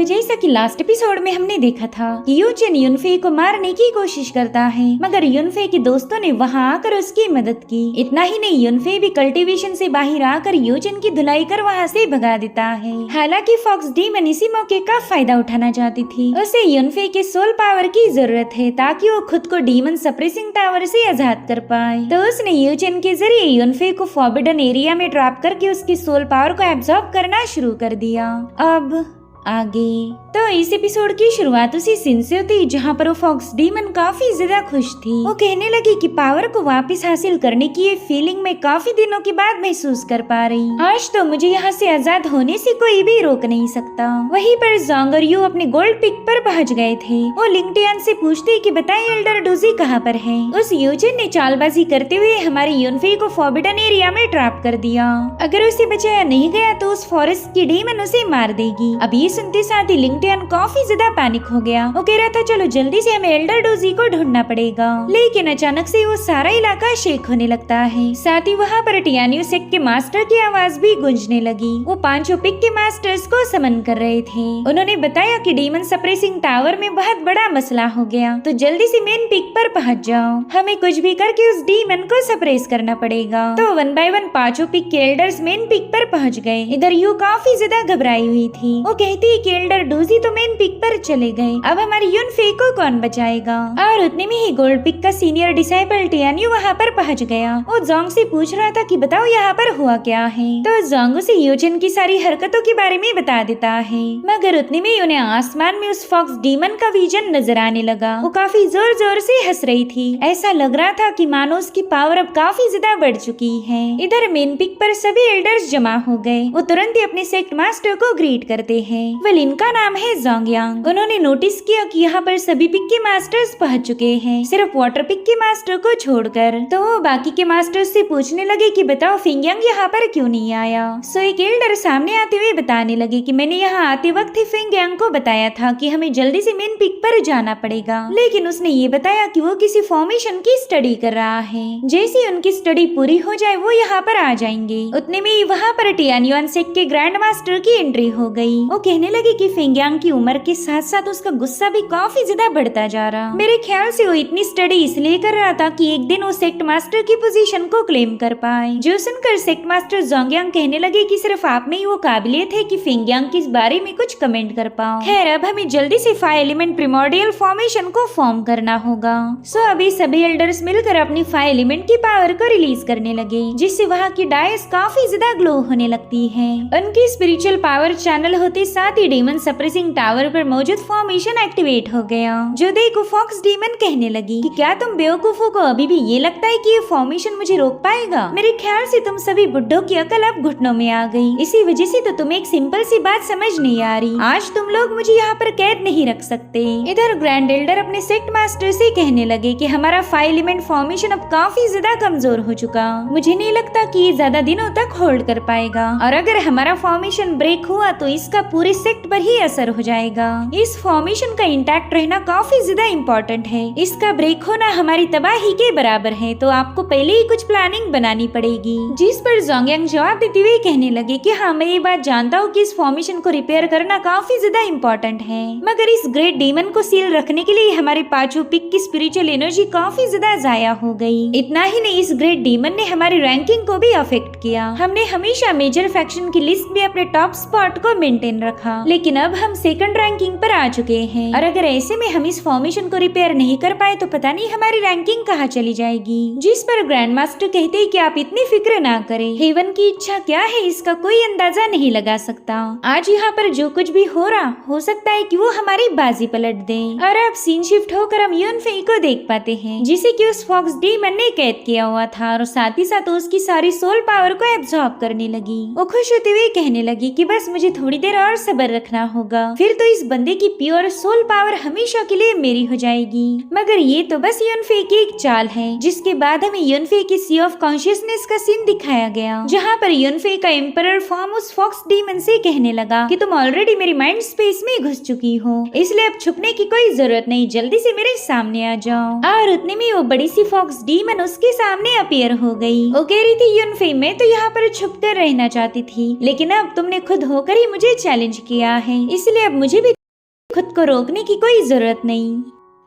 तो जैसा कि लास्ट एपिसोड में हमने देखा था कि यूचेन युनफे को मारने की कोशिश करता है, मगर युनफे के दोस्तों ने वहां आकर उसकी मदद की। इतना ही नहीं, युनफे भी कल्टीवेशन से बाहर आकर यूचेन की धुलाई कर वहां से भगा देता है। हालांकि फॉक्स डीमन इसी मौके का फायदा उठाना चाहती थी। उसे युनफे के सोल पावर की जरूरत है ताकि वो खुद को डीमन सप्रेसिंग टावर से आजाद कर पाए। तो उसने यूचेन के जरिए युनफे को फॉरबिडन एरिया में ट्रैप करके उसकी सोल पावर को एब्जॉर्ब करना शुरू कर दिया। अब आगे तो इस एपिसोड की शुरुआत उसी सीन से होती जहाँ पर वो फॉक्स डीमन काफी ज्यादा खुश थी। वो कहने लगी कि पावर को वापस हासिल करने की ये फीलिंग मैं काफी दिनों के बाद महसूस कर पा रही। आज तो मुझे यहाँ से आजाद होने से कोई भी रोक नहीं सकता। वहीं पर जोंग और यू अपने गोल्ड पिक पर पहुँच गए थे। वो लिंगटियान से पूछते कि बताएं एल्डर डोजी कहाँ पर है। उस यूचेन ने चालबाजी करते हुए हमारे युनफे को फॉरबिडन एरिया में ट्रैप कर दिया। अगर उसे बचाया नहीं गया तो उस फॉरेस्ट की डीमन उसे मार देगी। अब सुनते साथ ही लिंगटियान काफी ज्यादा पैनिक हो गया। वो कह रहा था चलो जल्दी से हमें एल्डर डोजी को ढूंढना पड़ेगा, लेकिन अचानक से वो सारा इलाका शेक होने लगता है। साथ ही वहाँ पर टियानियो सेक्ट के मास्टर की आवाज भी गूंजने लगी। वो पांचों पिक के मास्टर्स को समन कर रहे थे। उन्होंने बताया कि डीमन सप्रेसिंग टावर में बहुत बड़ा मसला हो गया, तो जल्दी से मेन पिक पर पहुँच जाओ। हमें कुछ भी करके उस डीमन को सप्रेस करना पड़ेगा। तो 1 बाय 1 पांचों पिक के एल्डर्स मेन पिक पर पहुँच गए। इधर यू काफी ज्यादा घबराई हुई थी। वो कहती कि एल्डर डोजी तो मेन पिक पर चले गए, अब हमारी युनफे को कौन बचाएगा। और उतने में ही गोल्ड पिक का सीनियर डिसाइपल टियानियो वहाँ पर पहुँच गया। वो जोंग से पूछ रहा था कि बताओ यहाँ पर हुआ क्या है। तो जोंग उसे यूचेन की सारी हरकतों के बारे में बता देता है, मगर उतने में उन्हें आसमान में उस फॉक्स डीमन का विजन नजर आने लगा। वो काफी जोर जोर से हंस रही थी। ऐसा लग रहा था कि मानो उसकी पावर अब काफी ज्यादा बढ़ चुकी है। इधर मेन पिक पर सभी एल्डर्स जमा हो गए। वो तुरंत ही अपने सेक्ट मास्टर को ग्रीट करते हैं। इनका नाम है जोंगयांग। उन्होंने नोटिस किया कि यहाँ पर सभी पिक के मास्टर्स पहुँच चुके हैं, सिर्फ वाटर पिक के मास्टर को छोड़कर। तो वो बाकी के मास्टर्स से पूछने लगे कि बताओ फिंगयांग यहाँ पर क्यों नहीं आया। सो एक एल्डर सामने आते हुए बताने लगे कि मैंने यहाँ आते वक्त ही फिंगयांग को बताया था कि हमें जल्दी से मेन पिक पर जाना पड़ेगा, लेकिन उसने ये बताया कि वो किसी फॉर्मेशन की स्टडी कर रहा है। जैसे उनकी स्टडी पूरी हो जाए वो यहाँ पर आ जाएंगे। उतने में वहाँ पर टियानियो सेक्ट के ग्रैंड मास्टर की एंट्री हो गई। वो कहने लगे कि फिंगयांग की उम्र के साथ साथ उसका गुस्सा भी काफी ज्यादा बढ़ता जा रहा। मेरे ख्याल से वो इतनी स्टडी इसलिए कर रहा था कि एक दिन वो सेक्ट मास्टर की पोजीशन को क्लेम कर पाए। जो सुनकर सेक्ट मास्टर जोंगयांग कहने लगे कि सिर्फ आप में ही वो काबिलियत है कि फिंगयांग के बारे में कुछ कमेंट कर पाओ। खैर अब हमें जल्दी से 5 एलिमेंट प्रिमोर्डियल फॉर्मेशन को फॉर्म करना होगा। सो अभी सभी एल्डर्स मिलकर अपनी 5 एलिमेंट की पावर को रिलीज करने लगे, जिससे वहाँ की डायस काफी ज्यादा ग्लो होने लगती है। उनकी स्पिरिचुअल पावर चैनल होते साथ ही डीमन सप्रेसिंग टावर पर मौजूद फॉर्मेशन एक्टिवेट हो गया। जो देखो फॉक्स डीमन कहने लगी कि क्या तुम बेवकूफों को अभी भी ये लगता है कि ये फॉर्मेशन मुझे रोक पाएगा? मेरे ख्याल से तुम सभी बुड्ढों की अकल अब घुटनों में आ गई। इसी वजह से तो तुम्हें एक सिंपल सी बात समझ नहीं आ रही। आज तुम लोग मुझे यहाँ पर कैद नहीं रख सकते। इधर ग्रैंड एल्डर अपने सेक्ट मास्टर से कहने लगे कि हमारा 5 एलिमेंट फॉर्मेशन अब काफी ज्यादा कमजोर हो चुका। मुझे नहीं लगता कि ये ज्यादा दिनों तक होल्ड कर पाएगा, और अगर हमारा फॉर्मेशन ब्रेक हुआ तो इसका पूरे सेक्ट पर ही असर हो जाएगा। इस फॉर्मेशन का इंटैक्ट रहना काफी ज्यादा इम्पोर्टेंट है। इसका ब्रेक होना हमारी तबाही के बराबर है, तो आपको पहले ही कुछ प्लानिंग बनानी पड़ेगी। जिस पर जोंगयांग जवाब देते हुए कहने लगे कि हाँ मैं ये बात जानता हूँ कि इस फॉर्मेशन को रिपेयर करना काफी ज्यादा इम्पोर्टेंट है, मगर इस ग्रेट डीमन को सील रखने के लिए हमारे पांचों पिक की स्पिरिचुअल एनर्जी काफी ज्यादा जाया हो गई। इतना ही नहीं, इस ग्रेट डीमन ने हमारी रैंकिंग को भी अफेक्ट किया। हमने हमेशा मेजर फैक्शन की लिस्ट में अपने टॉप स्पॉट को मेंटेन रखा, लेकिन अब हम सेकंड रैंकिंग पर आ चुके हैं, और अगर ऐसे में हम इस फॉर्मेशन को रिपेयर नहीं कर पाए तो पता नहीं हमारी रैंकिंग कहाँ चली जाएगी। जिस पर ग्रैंड मास्टर कहते हैं कि आप इतनी फिक्र ना करें, हेवन की इच्छा क्या है इसका कोई अंदाजा नहीं लगा सकता। आज यहाँ पर जो कुछ भी हो रहा हो सकता है कि वो हमारी बाजी पलट दे। और अब सीन शिफ्ट होकर हम युनफे को देख पाते हैं, जिसे कि उस फॉक्स डीमन ने कैद किया हुआ था, और साथ ही साथ उसकी सारी सोल पावर को एब्जॉर्ब करने लगी। वो खुश होते हुए कहने लगी कि बस मुझे थोड़ी देर और सब्र रखना होगा, फिर तो इस बंदे की प्योर सोल पावर हमेशा के लिए मेरी हो जाएगी। मगर ये तो बस युनफे की एक चाल है। जिसके बाद हमें युनफे की सी ऑफ कॉन्शियसनेस का सीन दिखाया गया, जहाँ पर युनफे का एम्परर फॉर्म उस फॉक्स डीमन से कहने लगा कि तुम ऑलरेडी मेरी माइंड स्पेस में घुस चुकी हो, इसलिए अब छुपने की कोई जरूरत नहीं, जल्दी से मेरे सामने आ जाओ। और उतने में वो बड़ी सी फॉक्स डीमन उसके सामने अपीयर हो गई। वो कह रही थी युनफे मैं तो यहाँ पर छुप कर रहना चाहती थी, लेकिन अब तुमने खुद होकर ही मुझे चैलेंज किया है, इसलिए अब मुझे भी खुद को रोकने की कोई जरूरत नहीं।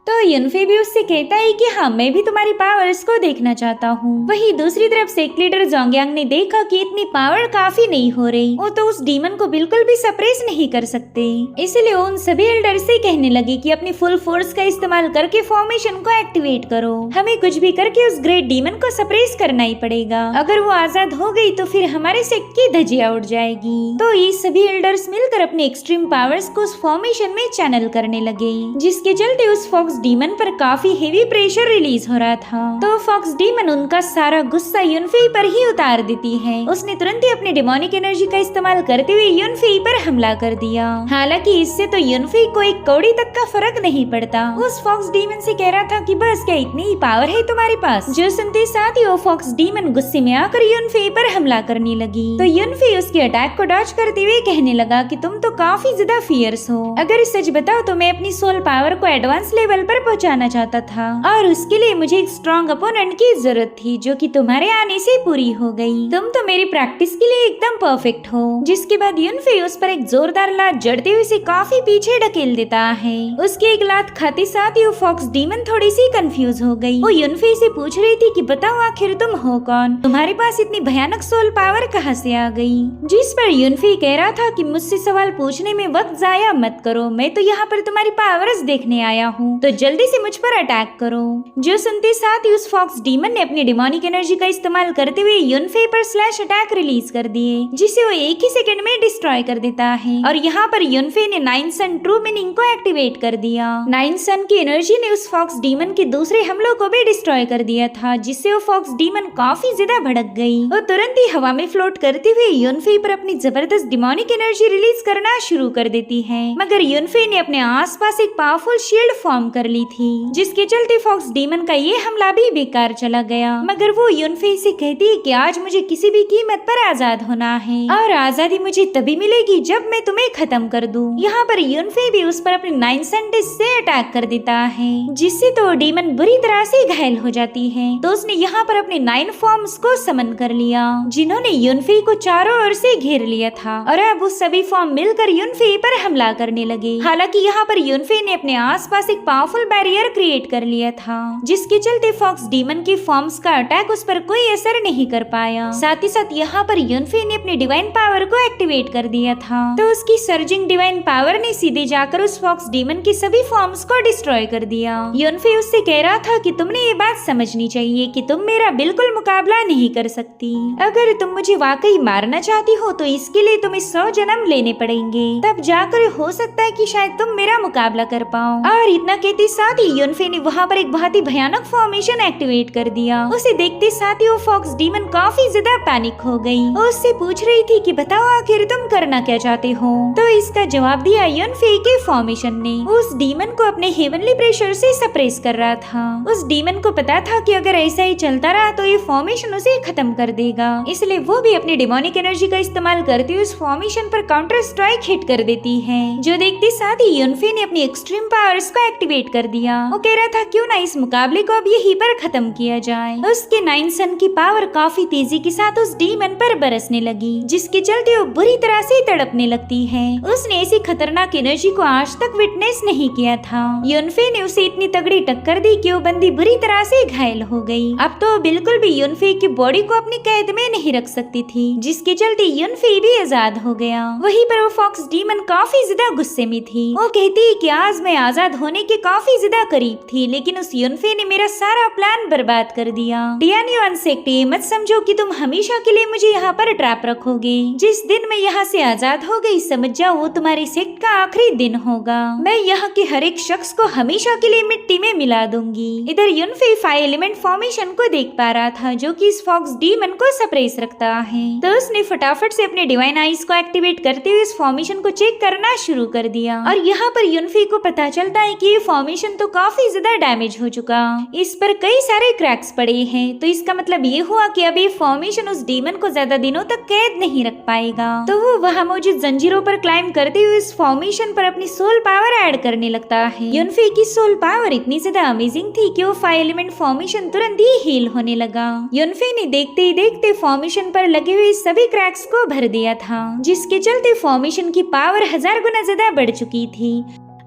तो युनफे भी उससे कहता है कि हाँ, मैं भी तुम्हारी पावर्स को देखना चाहता हूँ। वही दूसरी तरफ सेक्ट लीडर जोंगयांग ने देखा कि इतनी पावर काफी नहीं हो रही, वो तो उस डीमन को बिल्कुल भी सप्रेस नहीं कर सकते, इसलिए उन सभी एल्डर से कहने लगे कि अपनी फुल फोर्स का इस्तेमाल करके फॉर्मेशन को एक्टिवेट करो। हमें कुछ भी करके उस ग्रेट डीमन को सप्रेस करना ही पड़ेगा। अगर वो आजाद हो गई तो फिर हमारे सेक्ट की धज्जियां उड़ जाएगी। तो ये सभी एल्डर्स मिलकर अपने एक्सट्रीम पावर्स को उस फॉर्मेशन में चैनल करने लगे, जिसके चलते उस फॉक्स डीमन पर काफी हेवी प्रेशर रिलीज हो रहा था। तो फॉक्स डीमन उनका सारा गुस्सा युनफे पर ही उतार देती है। उसने तुरंत ही अपनी डेमोनिक एनर्जी का इस्तेमाल करते हुए युनफे पर हमला कर दिया। हालांकि इससे तो युनफे को एक कौड़ी तक का फर्क नहीं पड़ता। उस फॉक्स डीमन से कह रहा था कि बस क्या इतनी ही पावर है तुम्हारे पास। जो सुनते साथ ही वो फॉक्स डीमन गुस्से में आकर युनफे पर हमला करने लगी। तो युनफे उसके अटैक को डॉज करते हुए कहने लगा कि तुम तो काफी ज्यादा फियर्स हो। अगर सच बताओ तो मैं अपनी सोल पावर को एडवांस लेवल पर पहुंचाना चाहता था, और उसके लिए मुझे एक स्ट्रॉन्ग अपोनेंट की जरूरत थी, जो कि तुम्हारे आने से पूरी हो गई। तुम तो मेरी प्रैक्टिस के लिए एकदम परफेक्ट हो। जिसके बाद युनफे उस पर एक जोरदार लात जड़ते हुए उसे काफी पीछे ढकेल देता है। उसके एक लात खाते साथ ही वो फॉक्स डीमन थोड़ी सी कंफ्यूज हो गई। वो युनफे से पूछ रही थी कि बताओ आखिर तुम हो कौन, तुम्हारे पास इतनी भयानक सोल पावर कहाँ से आ गई। जिस पर युनफे कह रहा था कि मुझसे सवाल पूछने में वक्त जाया मत करो, मैं तो यहाँ पर तुम्हारी पावर्स देखने आया हूँ, तो जल्दी से मुझ पर अटैक करो। जो सुनते साथ ही उस फॉक्स डीमन ने अपनी डेमोनिक एनर्जी का इस्तेमाल करते हुए युनफे पर स्लैश अटैक रिलीज कर दिए, जिसे वो एक ही सेकंड में डिस्ट्रॉय कर देता है। और यहाँ पर युनफे ने नाइन सन ट्रू मीनिंग को एक्टिवेट कर दिया। नाइन सन की एनर्जी ने उस फॉक्स डीमन के दूसरे हमलों को भी डिस्ट्रॉय कर दिया था, जिससे वो फॉक्स डीमन काफी ज्यादा भड़क गई। वो तुरंत ही हवा में फ्लोट करते हुए युनफे पर अपनी जबरदस्त डेमोनिक एनर्जी रिलीज करना शुरू कर देती है। मगर युनफे ने अपने आसपास एक पावरफुल शील्ड फॉर्म कर ली थी, जिसके चलते फॉक्स डीमन का ये हमला भी बेकार चला गया। मगर वो युनफे से कहती है कि आज मुझे किसी भी कीमत पर आजाद होना है, और आजादी मुझे तभी मिलेगी जब मैं तुम्हें खत्म कर दूं। यहाँ पर युनफे भी उस पर अपने नाइन सन डिश से अटैक कर देता है, जिससे तो डीमन बुरी तरह से घायल हो जाती है। तो उसने यहाँ पर अपने 9 फॉर्म्स को समन कर लिया, जिन्होंने युनफे को चारों ओर से घेर लिया था, और अब वो सभी फॉर्म मिलकर युनफे पर हमला करने लगे। हालांकि यहाँ पर युनफे ने अपने आसपास एक पावरफुल बैरियर क्रिएट कर लिया था, जिसके चलते फॉक्स डीमन के फॉर्म्स का अटैक उस पर कोई असर नहीं कर पाया। साथ ही साथ यहाँ पर युनफे ने अपनी डिवाइन पावर को एक्टिवेट कर दिया था, तो उसकी सर्जिंग डिवाइन पावर ने सीधे जाकर उस फॉक्स डीमन के सभी फॉर्म्स को डिस्ट्रॉय कर दिया। युनफे उससे कह रहा था कि तुमने ये बात समझनी चाहिए कि तुम मेरा बिल्कुल मुकाबला नहीं कर सकती। अगर तुम मुझे वाकई मारना चाहती हो तो इसके लिए तुम्हें 100 जन्म लेने पड़ेंगे, तब जाकर हो सकता है कि शायद तुम मेरा मुकाबला कर पाओ। और इतना कहते साथ ही युनफे ने वहाँ पर एक बहुत ही भयानक फॉर्मेशन एक्टिवेट कर दिया। उसे देखते साथ ही वो फॉक्स डीमन काफी ज्यादा पैनिक हो गई। वो उससे पूछ रही थी कि बताओ आखिर तुम करना क्या चाहते हो। तो इसका जवाब दिया युनफे के फॉर्मेशन ने। उस डीमन को अपने हेवनली प्रेशर से सप्रेस कर रहा था। उस डीमन को पता था कि अगर ऐसा ही चलता रहा तो ये फॉर्मेशन उसे खत्म कर देगा, इसलिए वो भी अपनी डेमोनिक एनर्जी का इस्तेमाल करते हुए उस फॉर्मेशन पर काउंटर स्ट्राइक हिट कर देती है। जो देखते साथ ही युनफे ने अपनी एक्सट्रीम पावर्स को एक्टिवेट कर दिया। वो कह रहा था क्यों ना इस मुकाबले को अब यहीं पर खत्म किया जाए। उसके 9 सन की पावर काफी तेजी के साथ उस डीमन पर बरसने लगी, जिसके चलते वो बुरी तरह से तड़पने लगती है। उसने ऐसी खतरनाक एनर्जी को आज तक विटनेस नहीं किया था। युनफे ने उसे इतनी तगड़ी टक्कर दी कि वो बंदी बुरी तरह से घायल हो गई। अब तो बिल्कुल भी युनफे की बॉडी को अपनी कैद में नहीं रख सकती थी, जिसके चलते युनफे भी आजाद हो गया। वहीं पर वो फॉक्स डीमन काफी ज्यादा गुस्से में थी। वो कहती है कि आज मैं आजाद होने के काफी ज्यादा करीब थी, लेकिन उस युनफे ने मेरा सारा प्लान बर्बाद कर दिया। डियानियन सेक्ट, मत समझो कि तुम हमेशा के लिए मुझे यहाँ पर ट्रैप रखोगे। जिस दिन मैं यहाँ से आजाद हो गई, समझ जाओ वो तुम्हारी सेक्ट का आखिरी दिन होगा। मैं यहाँ के हर एक शख्स को हमेशा के लिए मिट्टी में मिला दूंगी। इधर युनफे 5 एलिमेंट फॉर्मेशन को देख पा रहा था, जो कि इस फॉक्स डीमन को सप्रेस रखता है। तो उसने फटाफट से अपने डिवाइन आइज को एक्टिवेट करते हुए इस फॉर्मेशन को चेक करना शुरू कर दिया। और यहाँ पर युनफे को पता चलता है कि ये फॉर्मेशन तो काफी ज्यादा डैमेज हो चुका, इस पर कई सारे क्रैक्स पड़े हैं। तो इसका मतलब ये हुआ कि अब ये फॉर्मेशन उस डीमन को ज्यादा दिनों तक कैद नहीं रख पाएगा। तो वो वहाँ मौजूद जंजीरों पर क्लाइम करते हुए इस फॉर्मेशन पर अपनी सोल पावर ऐड करने लगता है। युनफे की सोल पावर इतनी ज्यादा अमेजिंग थी कि वो 5 एलिमेंट फॉर्मेशन तुरंत ही हील होने लगा। युनफे ने देखते ही देखते फॉर्मेशन पर लगे हुए सभी क्रैक्स को भर दिया था, जिसके चलते फॉर्मेशन की पावर 1000 गुना ज्यादा बढ़ चुकी थी।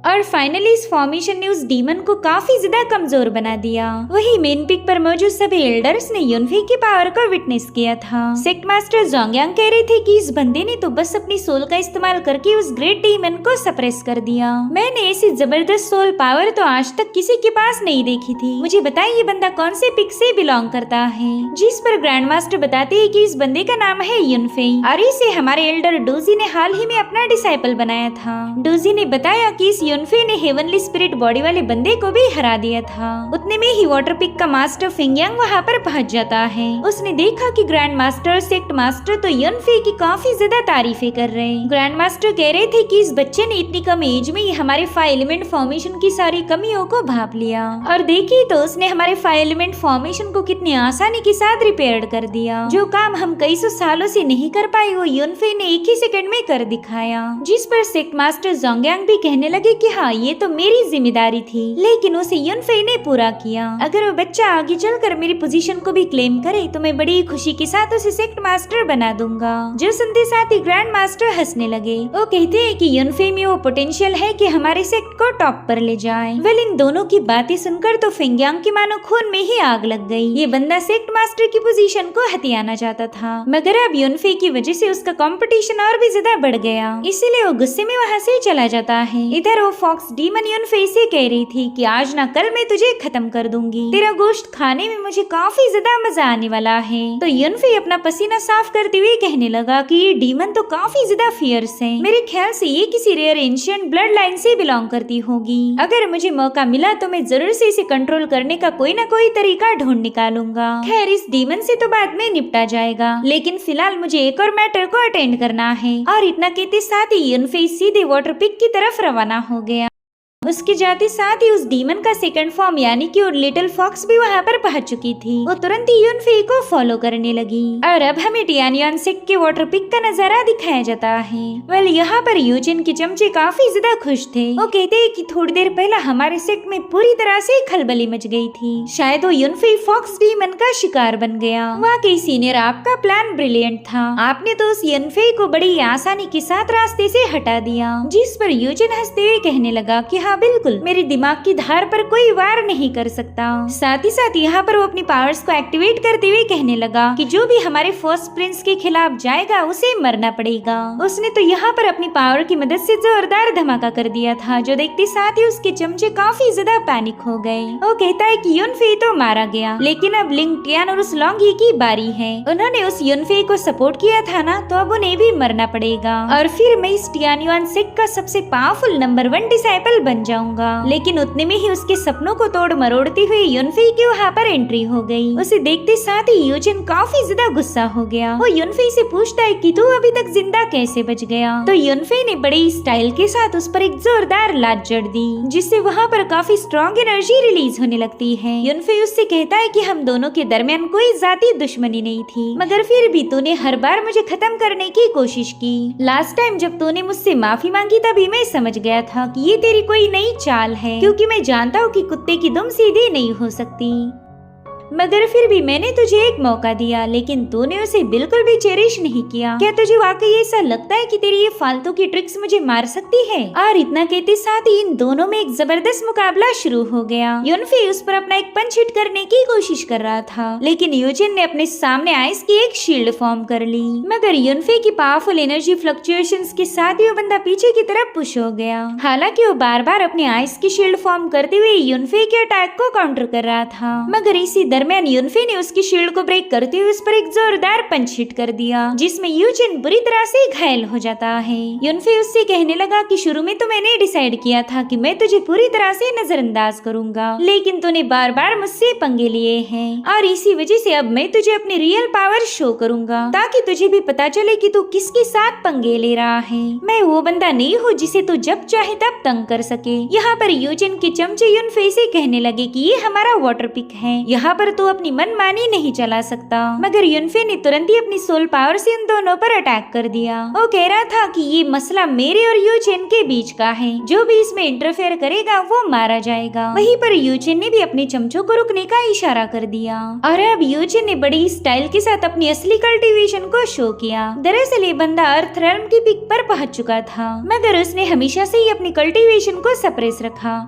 और फाइनली इस फॉर्मेशन ने उस डीमन को काफी ज्यादा कमजोर बना दिया। वही मेन पिक पर मौजूद सभी एल्डर्स ने युनफे की पावर को विटनेस किया था। सेक्ट मास्टर जोंगयांग कह रहे थे कि इस बंदे ने तो बस अपनी सोल का इस्तेमाल करके उस ग्रेट डीमन को सप्रेस कर दिया। मैंने ऐसी जबरदस्त सोल पावर तो आज तक किसी के पास नहीं देखी थी। मुझे बताइए ये बंदा कौन से पिक से बिलोंग करता है? जिस पर ग्रैंड मास्टर बताते हैं कि इस बंदे का नाम है युनफे और इसे हमारे एल्डर डोजी ने हाल ही में अपना डिसाइपल बनाया था। डोजी ने बताया कि इस युनफे ने हेवनली स्पिरिट बॉडी वाले बंदे को भी हरा दिया था। उतने में ही वाटर पिक का मास्टर फिंगयांग वहाँ पर पहुँच जाता है। उसने देखा कि ग्रैंड मास्टर सेक्ट मास्टर तो युनफे की काफी ज्यादा तारीफें कर रहे हैं। ग्रैंड मास्टर कह रहे थे कि इस बच्चे ने इतनी कम एज में ही हमारे 5 एलिमेंट फॉर्मेशन की सारी कमियों को भाप लिया और देखिए तो उसने हमारे 5 एलिमेंट फॉर्मेशन को कितनी आसानी के साथ रिपेयर कर दिया। जो काम हम कई सौ सालों से नहीं कर पाए वो युनफे ने एक ही सेकंड में कर दिखाया। जिस पर सेक्ट मास्टर जोंगयांग भी कहने लगे कि हाँ ये तो मेरी जिम्मेदारी थी, लेकिन उसे युनफे ने पूरा किया। अगर वो बच्चा आगे चलकर मेरी पोजीशन को भी क्लेम करे तो मैं बड़ी खुशी के साथ उसे सेक्ट मास्टर बना दूंगा। जो सुनते साथ ही ग्रैंड मास्टर हंसने लगे। वो कहते हैं कि युनफे में वो पोटेंशियल है कि हमारे सेक्ट को टॉप पर ले जाए। वेल इन दोनों की बातें सुनकर तो फिंगयांग की मानो खून में ही आग लग गई। ये बंदा सेक्ट मास्टर की पोजीशन को हथियाना चाहता था, मगर अब युनफे की वजह से उसका कंपटीशन और भी ज्यादा बढ़ गया, इसीलिए वो गुस्से में वहाँ से चला जाता है। इधर वो फॉक्स डीमन युनफे से कह रही थी कि आज ना कल मैं तुझे खत्म कर दूंगी। तेरा गोश्त खाने में मुझे काफी ज्यादा मजा आने वाला है। तो युनफे अपना पसीना साफ करते हुए कहने लगा कि ये डीमन तो काफी ज्यादा फियर्स है। मेरे ख्याल से ये किसी रेयर एंशिएंट ब्लड लाइन से बिलोंग करती होगी। अगर मुझे मौका मिला तो मैं जरूर से इसे कंट्रोल करने का कोई ना कोई तरीका ढूंढ निकालूंगा। खैर इस डीमन से तो बाद में निपटा जाएगा, लेकिन फिलहाल मुझे एक और मैटर को अटेंड करना है। और इतना कहते साथ ही युनफे सीधे वाटर पिक की तरफ रवाना हो गया। उसके जाते साथ ही उस डीमन का सेकंड फॉर्म यानी कि और लिटिल फॉक्स भी वहाँ पर पहुंच चुकी थी। वो तुरंत ही युनफे को फॉलो करने लगी और अब हमें टियानयान सेक्ट के वाटर पिक का नजारा दिखाया जाता है। वेल यहाँ पर यूजिन के चमचे काफी ज्यादा खुश थे। वो कहते हैं कि थोड़ी देर पहले हमारे सेक्ट में पूरी तरह से खलबली मच गई थी। शायद वो युनफे फॉक्स डीमन का शिकार बन गया। वाकई सीनियर आपका प्लान ब्रिलियंट था। आपने तो उस युनफे को बड़ी आसानी के साथ रास्ते से हटा दिया। जिस पर यूजिन हंसते हुए कहने लगा कि हाँ बिल्कुल, मेरे दिमाग की धार पर कोई वार नहीं कर सकता। साथ ही साथ यहाँ पर वो अपनी पावर्स को एक्टिवेट करते हुए कहने लगा कि जो भी हमारे फर्स्ट प्रिंस के खिलाफ जाएगा उसे मरना पड़ेगा। उसने तो यहाँ पर अपनी पावर की मदद से जोरदार धमाका कर दिया था, जो देखते साथ ही उसके चमचे काफी ज्यादा पैनिक हो गए। वो कहता है कि युनफे तो मारा गया, लेकिन अब लिंग टियान और उस लॉन्गी की बारी है। उन्होंने उस युनफे को सपोर्ट किया था ना, तो अब उन्हें भी मरना पड़ेगा और फिर मैं इस टियानयान सेक्ट का सबसे पावरफुल नंबर 1 डिसाइपल बन जाऊंगा। लेकिन उतने में ही उसके सपनों को तोड़ मरोड़ती हुई युनफे की वहाँ पर एंट्री हो गई। उसे देखते साथ ही यूजिन काफी ज्यादा गुस्सा हो गया। वो युनफे से पूछता है कि तू अभी तक जिंदा कैसे बच गया? तो युनफे ने बड़ी स्टाइल के साथ उस पर एक जोरदार लात जड़ दी, जिससे वहाँ पर काफी स्ट्रॉन्ग एनर्जी रिलीज होने लगती है। युनफे उससे कहता है कि हम दोनों के दरमियान कोई जाती दुश्मनी नहीं थी, मगर फिर भी तूने हर बार मुझे खत्म करने की कोशिश की। लास्ट टाइम जब तूने मुझसे माफी मांगी तभी मैं समझ गया था कि ये तेरी कोई नई चाल है, क्योंकि मैं जानता हूँ कि कुत्ते की दुम सीधी नहीं हो सकती। मगर फिर भी मैंने तुझे एक मौका दिया, लेकिन तूने उसे बिल्कुल भी चेरिश नहीं किया। क्या तुझे वाकई ऐसा लगता है कि तेरी ये फालतू की ट्रिक्स मुझे मार सकती है? और इतना कहते साथ ही इन दोनों में एक जबरदस्त मुकाबला शुरू हो गया। युनफे उस पर अपना एक पंच हिट करने की कोशिश कर रहा था, लेकिन यूजिन ने अपने सामने आइस की एक शील्ड फॉर्म कर ली। मगर युनफे की पावरफुल एनर्जी फ्लक्चुएशंस के साथ ही वो बंदा पीछे की तरफ पुश हो गया। हालांकि वो बार बार अपने आइस की शील्ड फॉर्म करते हुए युनफे के अटैक को काउंटर कर रहा था, मगर इसी दरमियान युनफे ने उसकी शील्ड को ब्रेक करते हुए उस पर एक जोरदार पंच हिट कर दिया, जिसमें यूजिन बुरी तरह से घायल हो जाता है। युनफे उससे कहने लगा कि शुरू में तो मैंने डिसाइड किया था कि मैं तुझे पूरी तरह से नजरअंदाज करूंगा, लेकिन तूने बार बार मुझसे पंगे लिए हैं और इसी वजह से अब मैं तुझे अपनी रियल पावर शो करूंगा, ताकि तुझे भी पता चले कि तू किसके साथ पंगे ले रहा है। मैं वो बंदा नहीं हूँ जिसे तू जब चाहे तब तंग कर सके। यहाँ पर यूजिन के चमचे युनफे से कहने लगे कि ये हमारा वाटर पिक है, यहाँ पर तू अपनी मनमानी नहीं चला सकता। मगर युनफे ने तुरंत ही अपनी सोल पावर से उन दोनों पर अटैक कर दिया। वो कह रहा था कि ये मसला मेरे और यूजिन के बीच का है, जो भी इसमें इंटरफेयर करेगा वो मारा जाएगा। वहीं पर यूजिन ने भी अपने चमचों को रुकने का इशारा कर दिया और अब यूजिन ने बड़ी स्टाइल के साथ अपनी असली कल्टीवेशन को शो किया। दरअसल ये बंदा अर्थ रेल्म की पिक पर पहुंच चुका था, मगर उसने हमेशा से ही अपनी कल्टीवेशन को सप्रेस रखा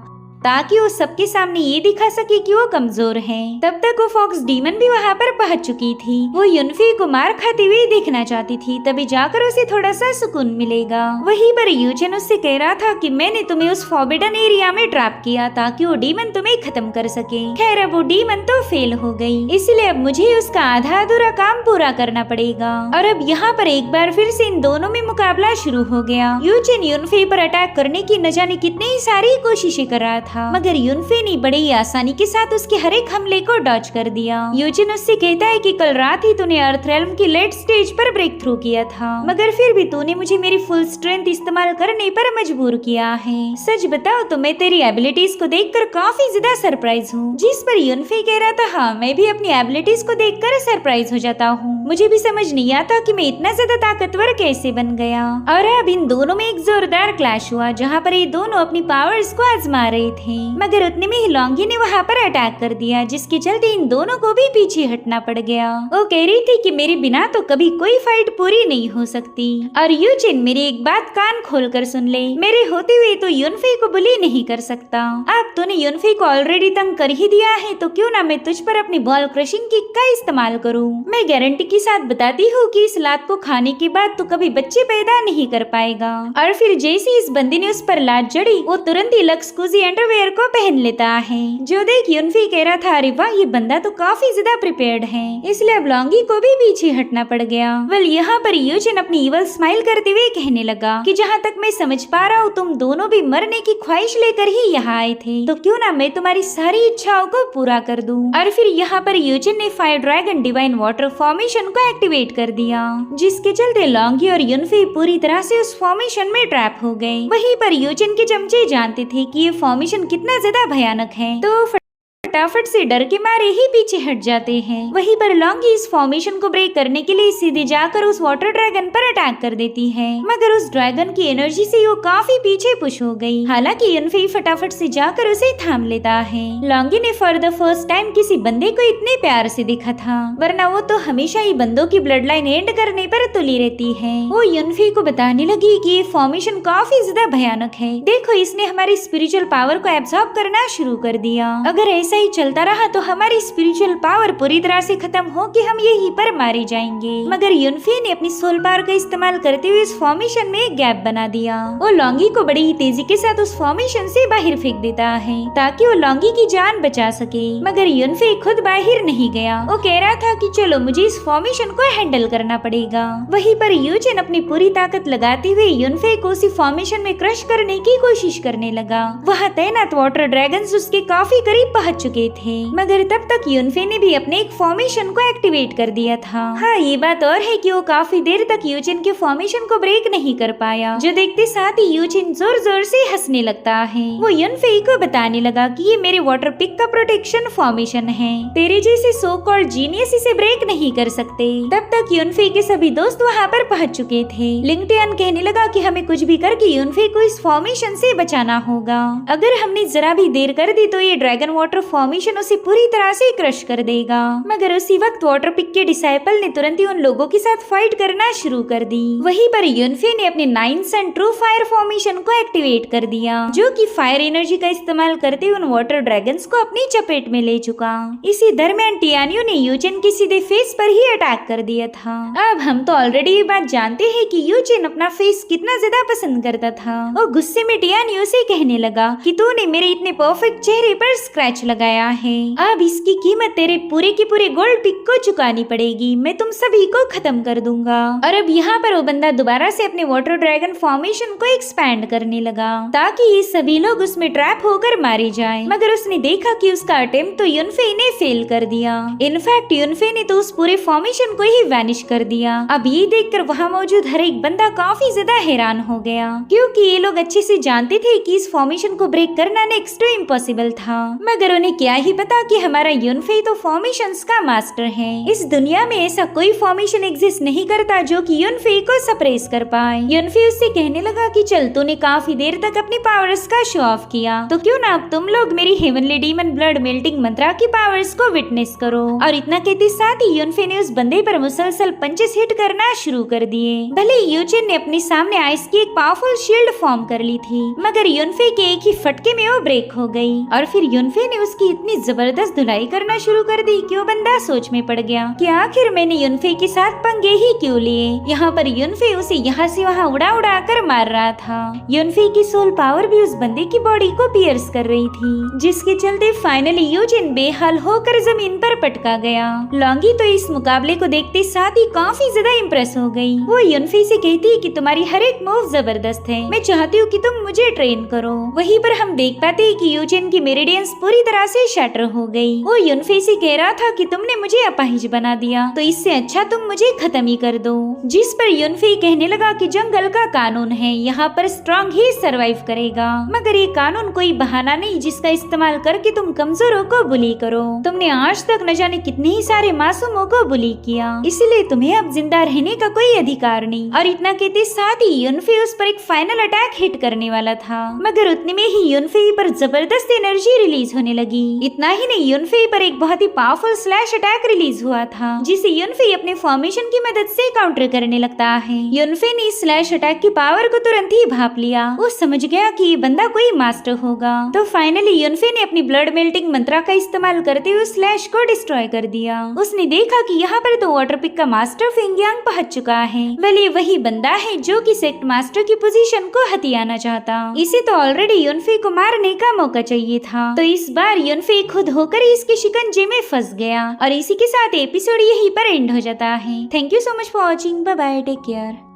ताकि वो सबके सामने ये दिखा सके कि वो कमजोर है। तब तक वो फॉक्स डीमन भी वहाँ पर पहुँच चुकी थी। वो युनफे को मार खाते हुए देखना चाहती थी, तभी जाकर उसे थोड़ा सा सुकून मिलेगा। वहीं पर यूजिन उससे कह रहा था कि मैंने तुम्हें उस फॉरबिडन एरिया में ट्रैप किया ताकि वो डीमन तुम्हें खत्म कर सके। खैर अब वो डीमन तो फेल हो गई, इसलिए अब मुझे उसका आधा अधूरा काम पूरा करना पड़ेगा। और अब यहाँ पर एक बार फिर से इन दोनों में मुकाबला शुरू हो गया। यूजिन युनफे पर अटैक करने की न जाने कितनी सारी कोशिशें कर रहा था, मगर युनफे ने बड़ी ही आसानी के साथ उसके हर एक हमले को डॉज कर दिया। यूजिन उससे कहता है कि कल रात ही तूने अर्थ रेल्म की लेट स्टेज पर ब्रेक थ्रू किया था, मगर फिर भी तूने मुझे मेरी फुल स्ट्रेंथ इस्तेमाल करने पर मजबूर किया है। सच बताओ तो मैं तेरी एबिलिटीज को देखकर काफी ज्यादा सरप्राइज हूँ। जिस पर युनफे कह रहा था हाँ मैं भी अपनी एबिलिटीज को देखकर सरप्राइज हो जाता हूँ, मुझे भी समझ नहीं आता कि मैं इतना ज्यादा ताकतवर कैसे बन गया। और अब इन दोनों में एक जोरदार क्लैश हुआ, जहाँ पर ये दोनों अपनी पावर्स को आजमा रहे थे, मगर उतने में ही लॉन्गी ने वहाँ पर अटैक कर दिया, जिसके चलते इन दोनों को भी पीछे हटना पड़ गया। वो कह रही थी कि मेरे बिना तो कभी कोई फाइट पूरी नहीं हो सकती। और यूजिन मेरी एक बात कान खोलकर सुन ले, मेरे होते हुए तो युनफे को बुली नहीं कर सकता। अब तूने युनफे को ऑलरेडी तंग कर ही दिया है, तो क्यों ना मैं तुझ पर अपनी बॉल क्रशिंग किक का इस्तेमाल करूँ। मैं गारंटी के साथ बताती हूँ कि इस लात को खाने के बाद तो कभी बच्चे पैदा नहीं कर पाएगा। और फिर जैसे इस बंदी ने उस पर लात जड़ी, वो तुरंत ही लक्स कुजी अंडरवेयर को पहन लेता है। जो देख युनफे कह रहा था अरे वाह ये बंदा तो काफी ज्यादा प्रिपेयर्ड है, इसलिए अब लॉन्गी को भी पीछे हटना पड़ गया। वेल यहाँ पर यूजिन अपनी इवल स्माइल करते हुए कहने लगा कि जहाँ तक मैं समझ पा रहा हूँ तुम दोनों भी मरने की ख्वाहिश लेकर ही यहाँ आए थे, तो क्यों ना मैं तुम्हारी सारी इच्छाओं को पूरा कर दूं। और फिर यहाँ पर यूजिन ने fire dragon divine water formation को एक्टिवेट कर दिया, जिसके चलते लॉन्गी और युनफे पूरी तरह से उस फॉर्मेशन में ट्रैप हो गए। वहीं पर यूजिन के चमचे जानते थे कि ये फॉर्मेशन कितना ज्यादा भयानक है, तो फटाफट से डर के मारे ही पीछे हट जाते हैं। वहीं पर लॉन्गी इस फॉर्मेशन को ब्रेक करने के लिए सीधे जाकर उस वाटर ड्रैगन पर अटैक कर देती है, मगर उस ड्रैगन की एनर्जी से वो काफी पीछे पुश हो गई। हालांकि युनफे फटाफट से जाकर उसे थाम लेता है। लॉन्गी ने फॉर द फर्स्ट टाइम किसी बंदे को इतने प्यार से देखा था, वरना वो तो हमेशा ही बंदों की ब्लड लाइन एंड करने पर तुली रहती है। वो युनफे को बताने लगी कि ये फॉर्मेशन काफी ज्यादा भयानक है, देखो इसने हमारी स्पिरिचुअल पावर को एब्सॉर्ब करना शुरू कर दिया। अगर ऐसा ही चलता रहा तो हमारी स्पिरिचुअल पावर पूरी तरह से खत्म हो कि हम यहीं पर मारे जाएंगे। मगर युनफे ने अपनी सोल पावर का इस्तेमाल करते हुए इस फॉर्मेशन में एक गैप बना दिया। वो लॉन्गी को बड़ी ही तेजी के साथ उस फॉर्मेशन से बाहर फेंक देता है ताकि वो लॉन्गी की जान बचा सके, मगर युनफे खुद बाहर नहीं गया। वो कह रहा था कि चलो मुझे इस फॉर्मेशन को हैंडल करना पड़ेगा। वहीं पर यूजिन अपनी पूरी ताकत लगाते हुए युनफे को उसी फॉर्मेशन में क्रश करने की कोशिश करने लगा। वहाँ तैनात वाटर ड्रैगन्स उसके काफी करीब पहुँच चुके थे, मगर तब तक युनफे ने भी अपने एक फॉर्मेशन को एक्टिवेट कर दिया था। हाँ ये बात और है कि वो काफी देर तक यूजिन के फॉर्मेशन को ब्रेक नहीं कर पाया, जो देखते साथ ही यूजिन जोर जोर से हंसने लगता है। वो युनफे को बताने लगा कि ये मेरे वाटर पिक का प्रोटेक्शन फॉर्मेशन है, तेरे जैसे सो कॉल्ड जीनियस इसे ब्रेक नहीं कर सकते। तब तक युनफे के सभी दोस्त वहाँ पर पहुँच चुके थे। लिंगटियन कहने लगा कि हमें कुछ भी करके युनफे को इस फॉर्मेशन से बचाना होगा, अगर हमने जरा भी देर कर दी तो ये ड्रैगन वाटर फॉर्मेशन उसे पूरी तरह से क्रश कर देगा। मगर उसी वक्त वाटर पिक के डिसाइपल ने तुरंत ही उन लोगों के साथ फाइट करना शुरू कर दी। वहीं पर युनफे ने अपने 9 सन ट्रू फायर फॉर्मेशन को एक्टिवेट कर दिया, जो कि फायर एनर्जी का इस्तेमाल करते हुए उन वाटर ड्रैगन्स को अपनी चपेट में ले चुका। इसी दरमियान टियानियो ने यूजिन के सीधे फेस पर ही अटैक कर दिया था। अब हम तो ऑलरेडी ये बात जानते हैं कि यूजिन अपना फेस कितना ज्यादा पसंद करता था। वो गुस्से में टियानियो से कहने लगा कि तूने मेरे इतने परफेक्ट चेहरे पर स्क्रैच लगाए आया है। अब इसकी कीमत तेरे पूरे के पूरे गोल्ड पिक को चुकानी पड़ेगी। मैं तुम सभी को खत्म कर दूंगा। और अब यहाँ पर वो बंदा दोबारा से अपने वाटर ड्रैगन फॉर्मेशन को एक्सपैंड करने लगा ताकि ये सभी लोग उसमें ट्रैप होकर मारे जाएं। मगर उसने देखा कि उसका अटेम्प्ट तो युनफे ने फेल कर दिया। इनफैक्ट युनफे ने तो उस पूरे फॉर्मेशन को ही वैनिश कर दिया। अब ये देखकर वहाँ मौजूद हर एक बंदा काफी ज्यादा हैरान हो गया, क्योंकि ये लोग अच्छे से जानते थे कि इस फॉर्मेशन को ब्रेक करना नेक्स्ट टू इम्पॉसिबल था। मगर उन्हें क्या ही पता कि हमारा युनफे तो फॉर्मेशंस का मास्टर है। इस दुनिया में ऐसा कोई फॉर्मेशन एग्जिस्ट नहीं करता जो कि युनफे को सप्रेस कर पाए। युनफे उससे कहने लगा कि चल तूने काफी देर तक अपनी पावर्स का शो ऑफ किया, तो क्यों ना अब तुम लोग मेरी हेवनली डीमन ब्लड मेल्टिंग मंत्रा की पावर्स को विटनेस करो। और इतना कहते साथ ही युनफे ने उस बंदे पर मुसलसल पंचेस हिट करना शुरू कर दिए। भले यूचेन ने अपने सामने आइस की एक पावरफुल शील्ड फॉर्म कर ली थी, मगर युनफे के एक ही फटके में वो ब्रेक हो गई। और फिर युनफे ने उसकी इतनी जबरदस्त धुलाई करना शुरू कर दी कि वो बंदा सोच में पड़ गया कि आखिर मैंने युनफे के साथ पंगे ही क्यों लिए। यहाँ पर युनफे उसे यहाँ से वहाँ उड़ा उड़ा कर मार रहा था। युनफे की सोल पावर भी उस बंदे की बॉडी को पियर्स कर रही थी, जिसके चलते फाइनली यूजिन बेहाल होकर जमीन पर पटका गया। लॉन्गी तो इस मुकाबले को देखते साथ ही काफी ज्यादा इम्प्रेस हो गई। वो युनफे से कहती कि तुम्हारी हर एक मूव जबरदस्त है, मैं चाहती हूँ कि तुम मुझे ट्रेन करो। वहीं पर हम देख पाते हैं कि यूजिन की मेरिडियंस पूरी तरह से शैटर हो गई। वो युनफे से कह रहा था कि तुमने मुझे अपाहिज बना दिया, तो इससे अच्छा तुम मुझे खत्म ही कर दो। जिस पर युनफे कहने लगा कि जंगल का कानून है, यहाँ पर स्ट्रॉन्ग ही सरवाइव करेगा, मगर ये कानून कोई बहाना नहीं जिसका इस्तेमाल करके तुम कमजोरों को बुली करो। तुमने आज तक न जाने कितने ही सारे मासूमों को बुली किया, इसलिए तुम्हें अब जिंदा रहने का कोई अधिकार नहीं। और इतना कहते साथ ही युनफे उस पर एक फाइनल अटैक हिट करने वाला था, मगर उतने में ही युनफे पर जबरदस्त एनर्जी रिलीज होने लगी। इतना ही नहीं, युनफे पर एक बहुत ही पावरफुल स्लैश अटैक रिलीज हुआ था, जिसे युनफे अपने फॉर्मेशन की मदद से काउंटर करने लगता है। युनफे ने इस स्लैश अटैक की पावर को तुरंत ही भाप लिया। वो समझ गया कि ये बंदा कोई मास्टर होगा, तो फाइनली युनफे ने अपनी ब्लड मेल्टिंग मंत्रा का इस्तेमाल करते हुए स्लैश को डिस्ट्रॉय कर दिया। उसने देखा कि यहाँ पर तो वाटर पिक का मास्टर फिंगयांग पहुंच चुका है। भले वही बंदा है जो कि सेक्ट मास्टर की पोजीशन को हथियाना चाहता। इसे तो ऑलरेडी युनफे को मारने का मौका चाहिए था, तो इस बार युनफे खुद होकर इसके शिकंजे में फंस गया। और इसी के साथ एपिसोड यहीं पर एंड हो जाता है। Thank you so much for watching. Bye bye, take care.